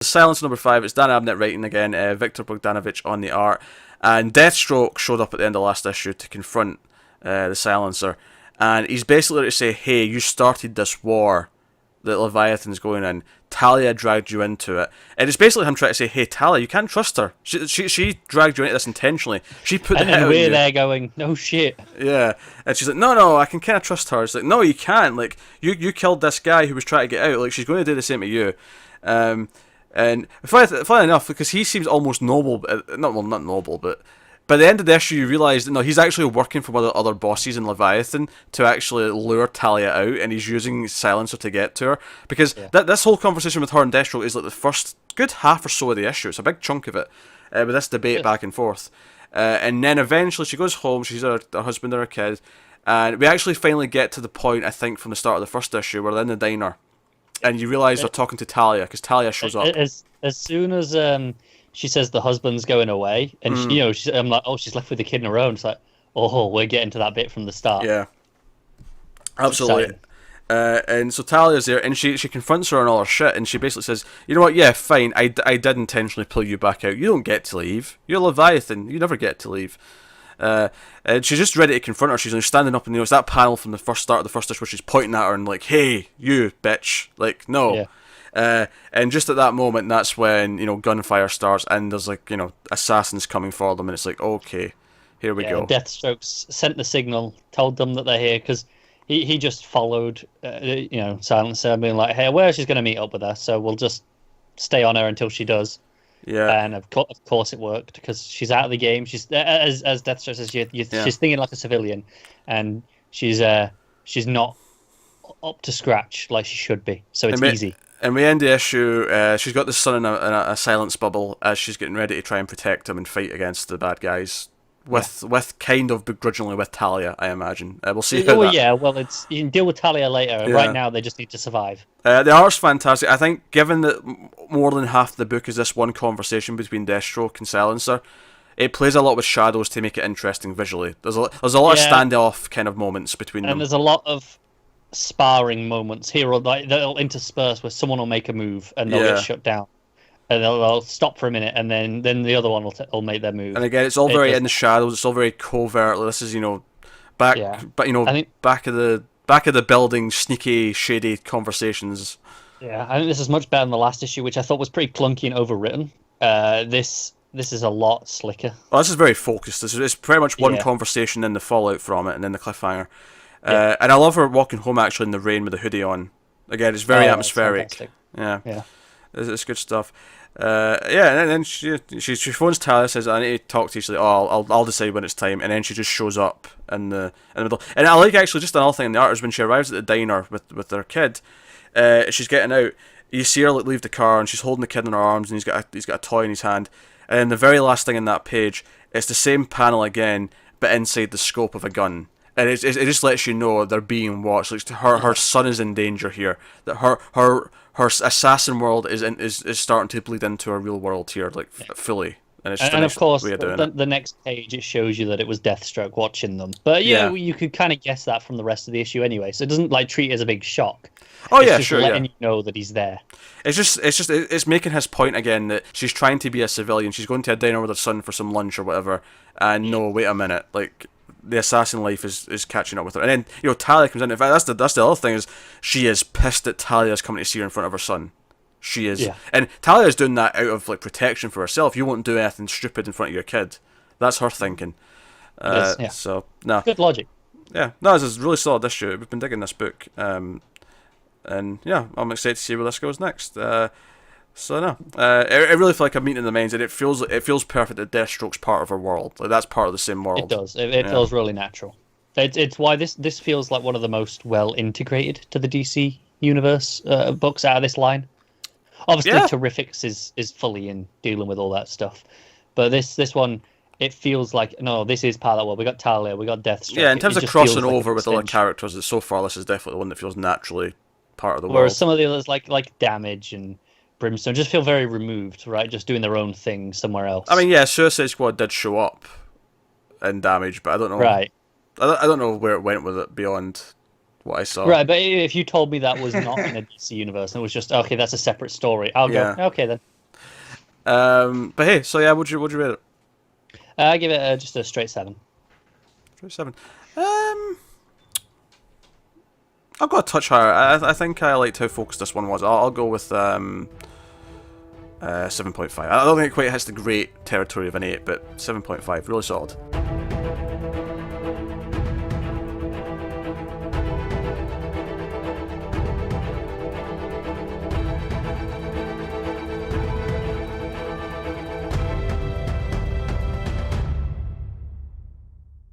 Silence number 5. It's Dan Abnett writing again, Victor Bogdanovich on the art, and Deathstroke showed up at the end of last issue to confront the Silencer, and he's basically to say, hey, you started this war that Leviathan's going in. Talia dragged you into it. And it's basically him trying to say, hey, Talia, you can't trust her. She dragged you into this intentionally. She put the hit on you. And we're there going, no shit. Yeah. And she's like, no, I can kind of trust her. It's like, no, you can't. Like, you killed this guy who was trying to get out. Like, she's going to do the same to you. And funny enough, because he seems almost noble, not noble, but by the end of the issue, you realise that no, he's actually working for one of the other bosses in Leviathan to actually lure Talia out, and he's using Silencer to get to her. Because this whole conversation with her and Deathstroke is like the first good half or so of the issue. It's a big chunk of it, with this debate back and forth. And then eventually she goes home, she's her husband and her kid, and we actually finally get to the point, I think, from the start of the first issue, where they're in the diner, and you realise they're talking to Talia, because Talia shows up. As soon as she says the husband's going away, and I'm like, oh, she's left with the kid on her own. It's like, oh, we're getting to that bit from the start. Yeah, absolutely. And so Talia's there, and she confronts her on all her shit, and she basically says, you know what, yeah, fine, I did intentionally pull you back out. You don't get to leave. You're Leviathan. You never get to leave. And she's just ready to confront her. She's standing up, and it's that panel from the first start of the first issue where she's pointing at her and like, hey, you bitch, like, no. Yeah. And just at that moment, that's when gunfire starts, and there's assassins coming for them, and it's like, okay, here we go. Deathstroke's sent the signal, told them that they're here, because he just followed Silencer, being like, hey, where she's going to meet up with her, so we'll just stay on her until she does. Yeah, and of course it worked, because she's out of the game. She's as Deathstroke says, she's thinking like a civilian, and she's not up to scratch like she should be. So it's easy. And we end the issue, she's got the sun in a silence bubble as she's getting ready to try and protect him and fight against the bad guys, with kind of begrudgingly with Talia, I imagine. We'll see how that... yeah, well, you can deal with Talia later. Yeah. Right now, they just need to survive. The art's fantastic. I think, given that more than half the book is this one conversation between Deathstroke and Silencer, it plays a lot with shadows to make it interesting visually. There's a lot of standoff kind of moments between them. And there's a lot of sparring moments here, they'll intersperse where someone will make a move and they'll get shut down, and they'll stop for a minute, and then the other one will make their move. And again, it's all very in the shadows. It's all very covert. This is back of the building, sneaky, shady conversations. Yeah, I think this is much better than the last issue, which I thought was pretty clunky and overwritten. This is a lot slicker. Well, this is very focused. It's pretty much one conversation, then the fallout from it, and then the cliffhanger. And I love her walking home actually in the rain with a hoodie on. Again, it's very atmospheric. Yeah, it's good stuff. And then she phones Talia, says, I need to talk to you. She's like, oh, I'll decide when it's time. And then she just shows up in the middle. And I like, actually, just another thing in the art is when she arrives at the diner with her kid, she's getting out. You see her leave the car, and she's holding the kid in her arms, and he's got a toy in his hand. And then the very last thing in that page, it's the same panel again, but inside the scope of a gun. And it just lets you know they're being watched. Like her son is in danger here. That her assassin world is starting to bleed into her real world here, like fully. And it's just of course, the next page it shows you that it was Deathstroke watching them. But you could kind of guess that from the rest of the issue anyway. So it doesn't treat it as a big shock. Oh, it's yeah, just sure. Letting you know that he's there. It's making his point again that she's trying to be a civilian. She's going to a diner with her son for some lunch or whatever. And no, wait a minute, like, the assassin life is catching up with her. And then Talia comes in. In fact, that's the other thing, is she is pissed that Talia's coming to see her in front of her son. She is. Yeah. And Talia's doing that out of protection for herself. You won't do anything stupid in front of your kid. That's her thinking. So no. Good logic. Yeah. No, this is a really solid issue. We've been digging this book. And yeah, I'm excited to see where this goes next. So no, I really feel like I'm meeting the minds, and it feels perfect that Deathstroke's part of her world. Like, that's part of the same world. It does. It feels really natural. It's why this feels like one of the most well integrated to the DC universe books out of this line. Obviously, Terrifics is fully in dealing with all that stuff, but this one, it feels like, no, this is part of that world. We got Talia, we got Deathstroke. Yeah, in terms of crossing over with other characters, so far this is definitely the one that feels naturally part of the world. Whereas some of the others, like Damage and Brimstone, just feel very removed, right? Just doing their own thing somewhere else. I mean, yeah, Suicide Squad did show up in Damage, but I don't know. Right. I don't know where it went with it beyond what I saw. Right, but if you told me that was not in a DC universe and it was just, okay, that's a separate story, I'll go, okay then. But hey, so yeah, would you rate it? I give it just a straight 7. Straight 7. I'll go a touch higher. I think I liked how focused this one was. I'll go with 7.5. I don't think it quite hits the great territory of an 8, but 7.5, really solid.